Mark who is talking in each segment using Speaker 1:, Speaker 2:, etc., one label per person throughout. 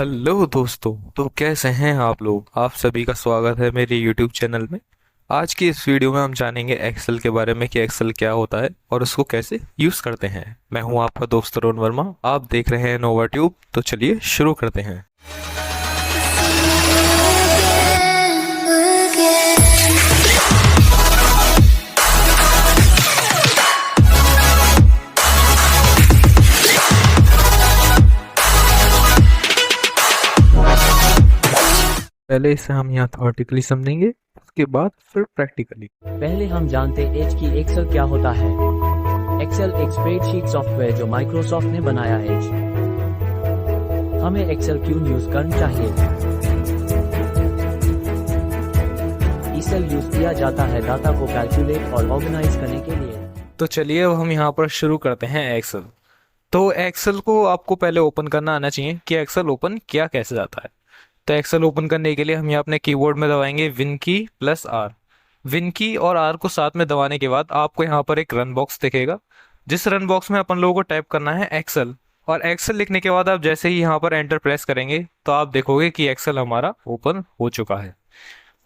Speaker 1: Hello दोस्तों। तो कैसे हैं आप लोग। आप सभी का स्वागत है मेरे यूट्यूब चैनल में। आज की इस वीडियो में हम जानेंगे एक्सेल के बारे में कि एक्सेल क्या होता है और उसको कैसे यूज़ करते हैं। मैं हूं आपका दोस्त तरुण वर्मा, आप देख रहे हैं नोवा ट्यूब। तो चलिए शुरू करते हैं। पहले इसे हम यहाँ थ्योरेटिकली समझेंगे, उसके बाद फिर प्रैक्टिकली।
Speaker 2: पहले हम जानते हैं कि एक्सेल क्या होता है। एक्सेल एक स्प्रेडशीट सॉफ्टवेयर जो माइक्रोसॉफ्ट ने बनाया है। हमें एक्सेल क्यों यूज करना चाहिए? एक्सेल यूज किया जाता है डाटा को कैलकुलेट और ऑर्गेनाइज करने के लिए।
Speaker 1: तो चलिए अब हम यहाँ पर शुरू करते हैं एक्सेल। तो एक्सेल को आपको पहले ओपन करना आना चाहिए कि एक्सेल ओपन किया कैसे जाता है। तो एक्सेल ओपन करने के लिए हम यहाँ अपने कीबोर्ड में दबाएंगे विन की प्लस आर। विन की और आर को साथ में दबाने के बाद आपको यहाँ पर एक रन बॉक्स दिखेगा, जिस रन बॉक्स में अपन लोगों को टाइप करना है एक्सेल। और एक्सेल लिखने के बाद आप जैसे ही यहाँ पर एंटर प्रेस करेंगे तो आप देखोगे कि एक्सेल हमारा ओपन हो चुका है।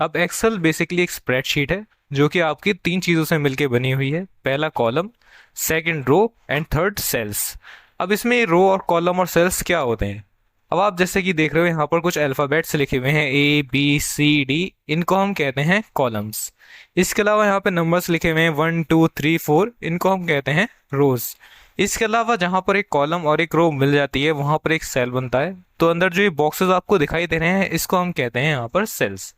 Speaker 1: अब एक्सेल बेसिकली एक स्प्रेडशीट है जो कि आपकी तीन चीज़ों से मिलकर बनी हुई है। पहला column, second row and third cells. अब इसमें रो और कॉलम और सेल्स क्या होते हैं। अब आप जैसे कि देख रहे हो यहाँ पर कुछ अल्फ़ाबेट्स लिखे हुए हैं A B C D, इनको हम कहते हैं कॉलम्स। इसके अलावा यहाँ पे नंबर्स लिखे हुए हैं 1 2 3 4, इनको हम कहते हैं रोज। इसके अलावा जहाँ पर एक कॉलम और एक रो मिल जाती है वहाँ पर एक सेल बनता है। तो अंदर जो ये बॉक्सेस आपको दिखाई दे रहे हैं इसको हम कहते हैं यहाँ पर सेल्स।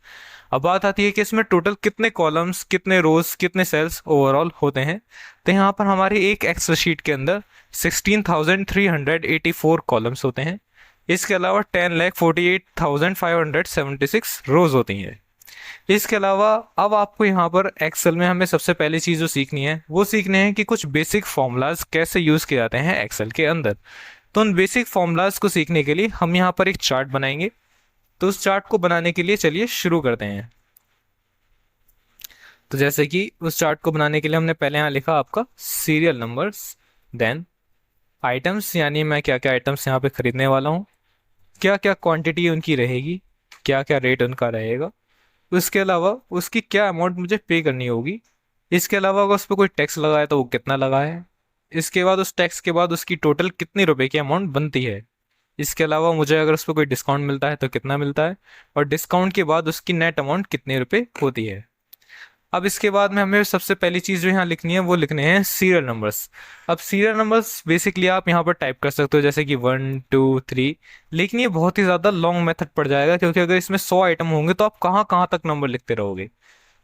Speaker 1: अब बात आती है कि इसमें टोटल कितने कॉलम्स, कितने रोज, कितने सेल्स ओवरऑल होते हैं। तो यहाँ पर हमारी एक एक्सेल शीट के अंदर 16,384 कॉलम्स होते हैं। इसके अलावा 10,48,576 रोज होती हैं। इसके अलावा अब आपको यहाँ पर एक्सेल में हमें सबसे पहली चीज़ जो सीखनी है वो सीखने हैं कि कुछ बेसिक फॉर्मूलाज कैसे यूज़ किए जाते हैं एक्सेल के अंदर। तो उन बेसिक फॉर्मूलाज को सीखने के लिए हम यहाँ पर एक चार्ट बनाएंगे। तो उस चार्ट को बनाने के लिए चलिए शुरू करते हैं। तो जैसे कि उस चार्ट को बनाने के लिए हमने पहले यहाँ लिखा आपका सीरियल नंबर्स, देन आइटम्स, यानी मैं क्या क्या आइटम्स यहाँ पे खरीदने वाला हूँ, क्या क्या क्वांटिटी उनकी रहेगी, क्या क्या रेट उनका रहेगा, उसके अलावा उसकी क्या अमाउंट मुझे पे करनी होगी। इसके अलावा अगर उस पर कोई टैक्स लगा है तो वो कितना लगा है। इसके बाद उस टैक्स के बाद उसकी टोटल कितने रुपए की अमाउंट बनती है। इसके अलावा मुझे अगर उस पर कोई डिस्काउंट मिलता है तो कितना मिलता है, और डिस्काउंट के बाद उसकी नेट अमाउंट कितने रुपए होती है। अब इसके बाद में हमें सबसे पहली चीज़ जो यहाँ लिखनी है वो लिखने हैं सीरियल नंबर्स। अब सीरियल नंबर्स बेसिकली आप यहाँ पर टाइप कर सकते हो जैसे कि 1 2 3, लेकिन ये बहुत ही ज़्यादा लॉन्ग मेथड पड़ जाएगा क्योंकि अगर इसमें 100 आइटम होंगे तो आप कहाँ कहाँ तक नंबर लिखते रहोगे।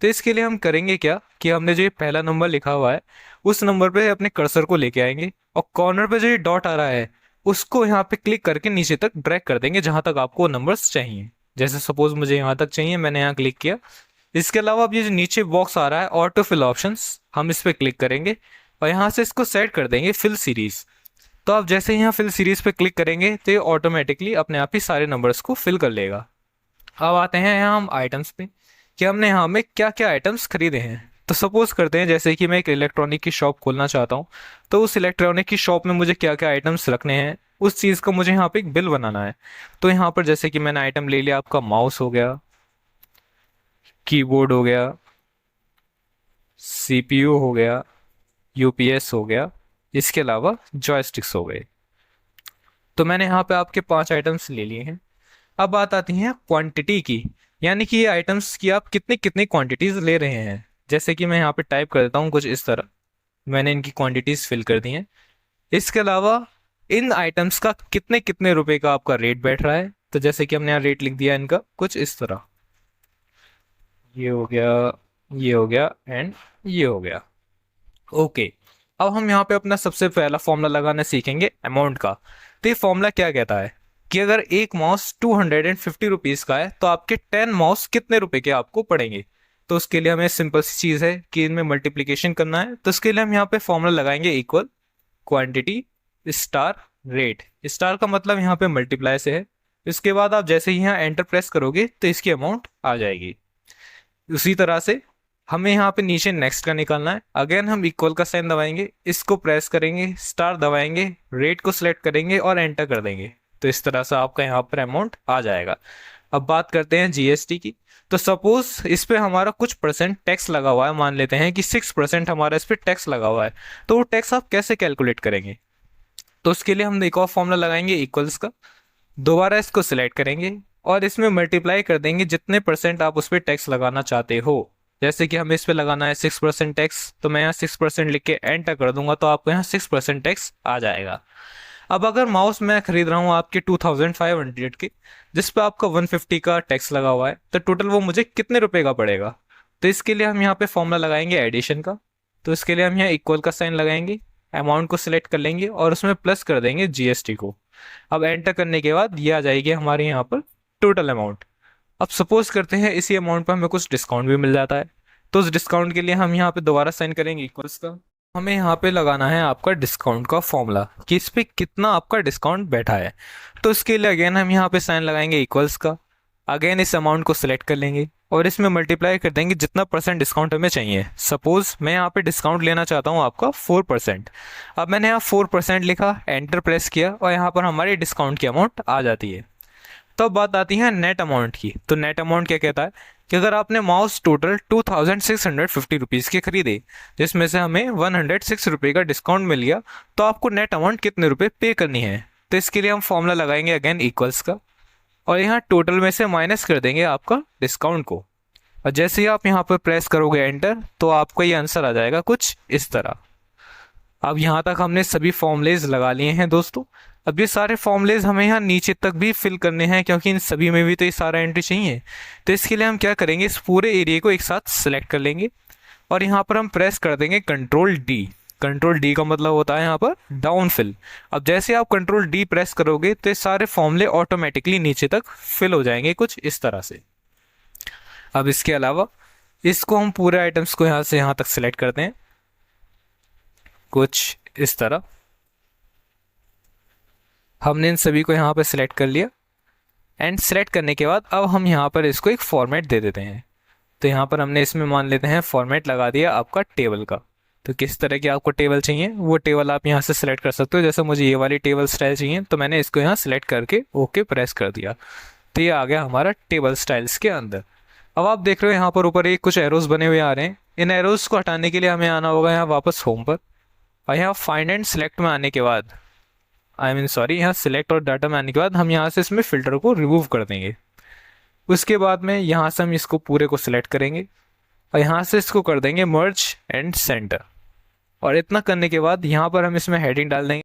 Speaker 1: तो इसके लिए हम करेंगे क्या कि हमने जो ये पहला नंबर लिखा हुआ है उस नंबर पे अपने कर्सर को लेके आएंगे और कॉर्नर पे जो ये डॉट आ रहा है उसको यहाँ पे क्लिक करके नीचे तक ड्रैग कर देंगे जहां तक आपको नंबर्स चाहिए। जैसे सपोज मुझे यहाँ तक चाहिए, मैंने यहाँ क्लिक किया। इसके अलावा अब ये जो नीचे बॉक्स आ रहा है ऑटो फिल ऑप्शंस, हम इस पर क्लिक करेंगे और यहाँ से इसको सेट कर देंगे फिल सीरीज। तो आप जैसे ही यहाँ फिल सीरीज पे क्लिक करेंगे तो ये ऑटोमेटिकली अपने आप ही सारे नंबर्स को फिल कर लेगा। अब आते हैं यहाँ हम आइटम्स पे कि हमने यहाँ में क्या क्या आइटम्स खरीदे हैं। तो सपोज करते हैं जैसे कि मैं एक इलेक्ट्रॉनिक की शॉप खोलना चाहता हूँ, तो उस इलेक्ट्रॉनिक की शॉप में मुझे क्या क्या आइटम्स रखने हैं उस चीज़ का मुझे यहाँ पे एक बिल बनाना है। तो यहाँ पर जैसे कि मैंने आइटम ले लिया, आपका माउस हो गया, कीबोर्ड हो गया, सीपीयू हो गया, यूपीएस हो गया, इसके अलावा जॉयस्टिक्स हो गए। तो मैंने यहाँ पे आपके 5 आइटम्स ले लिए हैं। अब बात आती है क्वांटिटी की, यानी कि ये आइटम्स की आप कितनी कितनी क्वांटिटीज ले रहे हैं। जैसे कि मैं यहाँ पे टाइप कर देता हूँ कुछ इस तरह, मैंने इनकी क्वांटिटीज फिल कर दी हैं। इसके अलावा इन आइटम्स का कितने कितने रुपए का आपका रेट बैठ रहा है। तो जैसे कि हमने यहाँ रेट लिख दिया इनका कुछ इस तरह, ये हो गया, ये हो गया एंड ये हो गया। ओके, अब हम यहाँ पे अपना सबसे पहला फॉर्मूला लगाना सीखेंगे अमाउंट का। तो ये फॉर्मूला क्या कहता है कि अगर एक माउस 250 रुपीज़ का है तो आपके 10 माउस कितने रुपए के आपको पड़ेंगे। तो उसके लिए हमें सिंपल सी चीज़ है कि इनमें मल्टीप्लिकेशन करना है। तो उसके लिए हम यहाँ पे फॉर्मूला लगाएंगे equal quantity star rate. Star का मतलब यहाँ पे मल्टीप्लाई से है। इसके बाद आप जैसे ही यहाँ एंटर प्रेस करोगे तो इसकी अमाउंट आ जाएगी। उसी तरह से हमें यहाँ पे नीचे नेक्स्ट का निकालना है। अगेन हम इक्वल का साइन दबाएंगे, इसको प्रेस करेंगे, स्टार दबाएंगे, रेट को सिलेक्ट करेंगे और एंटर कर देंगे। तो इस तरह से आपका यहाँ पर अमाउंट आ जाएगा। अब बात करते हैं जीएसटी की। तो सपोज इस पे हमारा कुछ परसेंट टैक्स लगा हुआ है, मान लेते हैं कि 6% हमारा इस पे टैक्स लगा हुआ है। तो वो टैक्स आप कैसे कैलकुलेट करेंगे? तो उसके लिए हम एक और फॉर्मूला लगाएंगे इक्वल्स का, दोबारा इसको सिलेक्ट करेंगे और इसमें मल्टीप्लाई कर देंगे जितने परसेंट आप उस पर टैक्स लगाना चाहते हो। जैसे कि हमें इस पे लगाना है 6% टैक्स, तो मैं यहाँ 6% लिख के एंटर कर दूंगा तो आपको यहाँ 6% टैक्स आ जाएगा। अब अगर माउस मैं खरीद रहा हूँ आपके 2500 के, जिस पे आपका 150 का टैक्स लगा हुआ है, तो टोटल वो मुझे कितने रुपए का पड़ेगा? तो इसके लिए हम यहाँ पे फॉर्मूला लगाएंगे एडिशन का। तो इसके लिए हम यहाँ इक्वल का साइन लगाएंगे, अमाउंट को सिलेक्ट कर लेंगे और उसमें प्लस कर देंगे जीएसटी को। अब एंटर करने के बाद ये आ जाएगी हमारे यहाँ पर टोटल अमाउंट। अब सपोज करते हैं इसी अमाउंट पर हमें कुछ डिस्काउंट भी मिल जाता है, तो उस डिस्काउंट के लिए हम यहाँ पे दोबारा साइन करेंगे इक्वल्स का। हमें यहाँ पे लगाना है आपका डिस्काउंट का फॉर्मूला कि इस पे कितना आपका डिस्काउंट बैठा है। तो इसके लिए अगेन हम यहाँ पे साइन लगाएंगे इक्वल्स का, अगेन इस अमाउंट को सिलेक्ट कर लेंगे और इसमें मल्टीप्लाई कर देंगे जितना परसेंट डिस्काउंट हमें चाहिए। सपोज मैं यहाँ पे डिस्काउंट लेना चाहता हूँ आपका 4%। अब मैंने यहाँ 4% लिखा, एंटर प्रेस किया और यहाँ पर हमारी डिस्काउंट की अमाउंट आ जाती है। तो अब बात आती है नेट अमाउंट की। तो नेट अमाउंट क्या कहता है कि अगर आपने माउस टोटल 2650 रुपीज़ के खरीदे, जिसमें से हमें 106 रुपये का डिस्काउंट मिल गया, तो आपको नेट अमाउंट कितने रुपए पे करनी है? तो इसके लिए हम फॉर्मूला लगाएंगे अगेन इक्वल्स का और यहाँ टोटल में से माइनस कर देंगे आपका डिस्काउंट को। और जैसे ही आप यहाँ पर प्रेस करोगे एंटर, तो आपका ये आंसर आ जाएगा कुछ इस तरह। अब यहाँ तक हमने सभी फॉर्मूलेज लगा लिए हैं दोस्तों। अब ये सारे फॉर्मूलेज हमें यहाँ नीचे तक भी फिल करने हैं, क्योंकि इन सभी में भी तो ये सारा एंट्री चाहिए। तो इसके लिए हम क्या करेंगे, इस पूरे एरिया को एक साथ सेलेक्ट कर लेंगे और यहाँ पर हम प्रेस कर देंगे कंट्रोल डी। कंट्रोल डी का मतलब होता है यहाँ पर डाउन फिल। अब जैसे आप कंट्रोल डी प्रेस करोगे तो ये सारे फॉर्मूले ऑटोमेटिकली नीचे तक फिल हो जाएंगे कुछ इस तरह से। अब इसके अलावा इसको हम पूरे आइटम्स को यहाँ से यहाँ तक सिलेक्ट करते हैं कुछ इस तरह। हमने इन सभी को यहाँ पर सिलेक्ट कर लिया एंड सेलेक्ट करने के बाद अब हम यहाँ पर इसको एक फॉर्मेट दे देते हैं। तो यहाँ पर हमने इसमें मान लेते हैं फॉर्मेट लगा दिया आपका टेबल का। तो किस तरह की आपको टेबल चाहिए वो टेबल आप यहाँ से सिलेक्ट कर सकते हो। जैसे मुझे ये वाली टेबल स्टाइल चाहिए तो मैंने इसको यहाँ सिलेक्ट करके ओके प्रेस कर दिया, तो ये आ गया हमारा टेबल स्टाइल्स के अंदर। अब आप देख रहे हो यहाँ पर ऊपर एक कुछ एरोज बने हुए आ रहे हैं। इन एरोज को हटाने के लिए हमें आना होगा यहाँ वापस होम पर और यहाँ फाइंड एंड सिलेक्ट में आने के बाद यहाँ सिलेक्ट और डाटा में आने के बाद हम यहाँ से इसमें फिल्टर को रिमूव कर देंगे। उसके बाद में यहाँ से हम इसको पूरे को सिलेक्ट करेंगे और यहाँ से इसको कर देंगे मर्ज एंड सेंटर। और इतना करने के बाद यहाँ पर हम इसमें हेडिंग डाल देंगे।